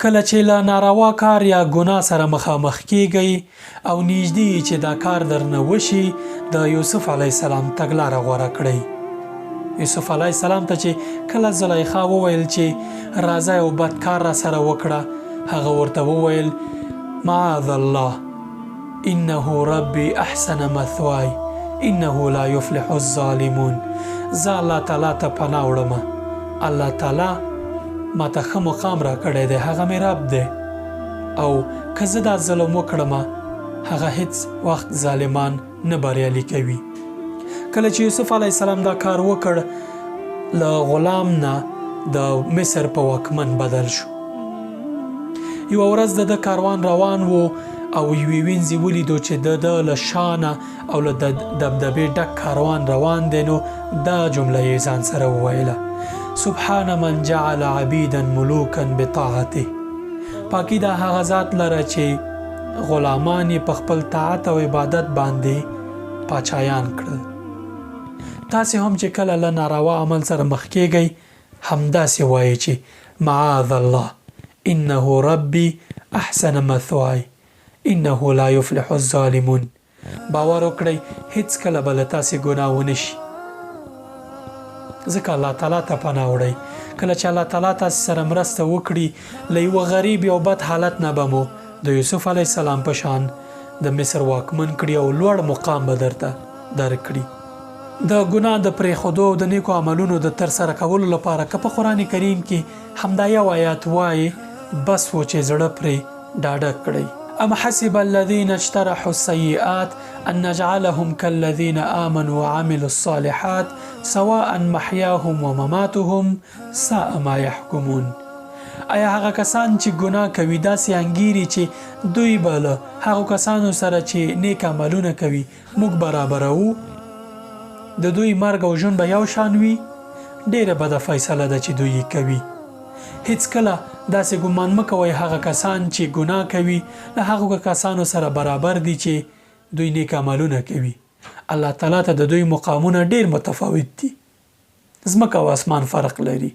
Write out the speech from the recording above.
کله چې له ناروا کار یا ګناه سره مخامخ کیږئ او نږدې چې دا کار درنه وشي د یوسف علیه السلام تګلاره غوره کړئ. یوسف علیه السلام ته چې کله زلیخا وویل چې راځه یو بد کار را سره وکړه، هغه ورته وویل معاذ الله انه ربي احسن مثواي انه لا يفلح الظالمون. زه الله تعالی ته پناه وړم، الله تعالی ما ته ښه مقام را کړی دی، هغه مې رب دی، او که زه دا ظلم وکړم هغه هیڅ وخت ظالمان نه بریالي کوي. کله چې یوسف علیه السلام دا کار وکړ، له غلام نه د مصر په واکمن بدل شو. یوه ورځ د کاروان روان و او یوې وینځې ولیدو چې د له شانه او له دبدبې ډک کاروان روان دی، نو دا جمله یې ځان سره وویله: سبحان من جعل عبیدا ملوکا بطاعته. پاکی دا هغه ذات لره چې غلامان یې په خپل طاعت او عبادت باندې پاچایان کړل. تاسې هم چې کله له ناروا عمل سره مخ کیږئ همداسې وایئ چې معاذ الله انه ربي احسن مثواي انه لا يفلح الظالمون. باور وکړئ هیڅ کله به له تاسې ګناه ونه شي، ځکه الله تعالی ته پناه وړئ. کله چې الله تعالی تاسې سره مرسته وکړي، له یوه غریب او بد حالت نه به مو د یوسف علیه السلام په شان د مصر واکمن کړي او لوړ مقام به درته درکړي. د ګناه د پرېښودو او د نیکو عملونو د ترسره کولو لپاره که په قرآن کریم کې همدا یو آیات وایي، بس و چې زړه پرې ډاډه کړئ. ام حسب الذين اجترحوا السيئات ان نجعلهم كالذين آمنوا وعملوا الصالحات سواء محياهم ومماتهم ساء ما يحكمون. آیا هغه کسان چې ګناه کوي داسې انګیري چې دوی به له هغو کسانو سره چې نیک عملونه کوي موږ برابروو؟ د دوی مرګ او ژوند به یو شان وي؟ ډیره بده فیصله ده چې دوی کوي. هیڅ کله داسې ګمان مه کوئ هغه کسان چې ګناه کوي له هغو کسانو سره برابر دي چې دوی نیک عملونه کوي. الله تعالی ته د دوی مقامونه ډیر متفاوت دي. ځمکه او اسمان فرق لري.